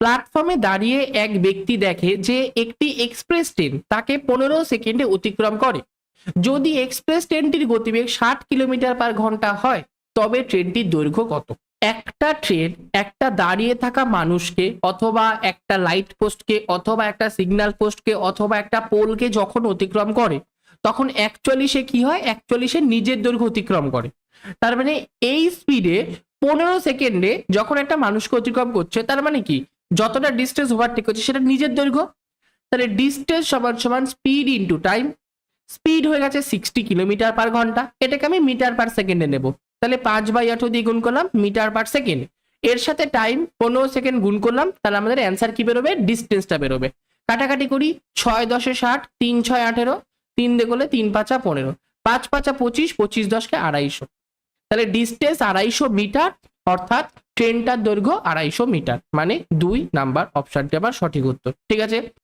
প্ল্যাটফর্মে দাঁড়িয়ে এক ব্যক্তি দেখে যে একটি এক্সপ্রেস ট্রেন তাকে 15 সেকেন্ডে অতিক্রম করে। যদি এক্সপ্রেস ট্রেনটির গতিবেগ 60 কিলোমিটার/ঘন্টা হয় তবে ট্রেনটির দৈর্ঘ্য কত? একটা ট্রেন একটা দাঁড়িয়ে থাকা মানুষকে অথবা একটা লাইট পোস্টকে অথবা একটা সিগন্যাল পোস্টকে অথবা একটা পোলকে যখন অতিক্রম করে তখন অ্যাকচুয়ালি সে কি হয়? অ্যাকচুয়ালি সে নিজের দৈর্ঘ্য অতিক্রম করে। তার মানে এই স্পিডে 15 সেকেন্ডে যখন একটা মানুষকে অতিক্রম করছে, তার মানে কি যতটা ডিস্টেন্স ওভারটেক করছে সেটা নিজের দৈর্ঘ্য। তাহলে ডিস্টেন্স সমান সমান স্পিড ইন্টু টাইম। স্পিড হয়ে গেছে 60 কিলোমিটার/ঘন্টা, এটাকে আমি মিটার/সেকেন্ডে নেব। তাহলে 5/8 দিয়ে গুণ করলাম মিটার/সেকেন্ড, এর সাথে টাইম 15 সেকেন্ড গুণ করলাম, তাহলে আমাদের অ্যান্সার কি বেরোবে? ডিস্টেন্সটা বেরোবে। কাটাকাটি করি, 6×10=60, 3×6=18, 3 দিয়ে করলে 3×5=15, 5×5=25, 25×10 = 250। তাহলে ডিস্টেন্স 250 মিটার, অর্থাৎ ট্রেনটার দৈর্ঘ্য 250 মিটার, মানে 2 নাম্বার অপশনটি আবার সঠিক উত্তর। ঠিক আছে।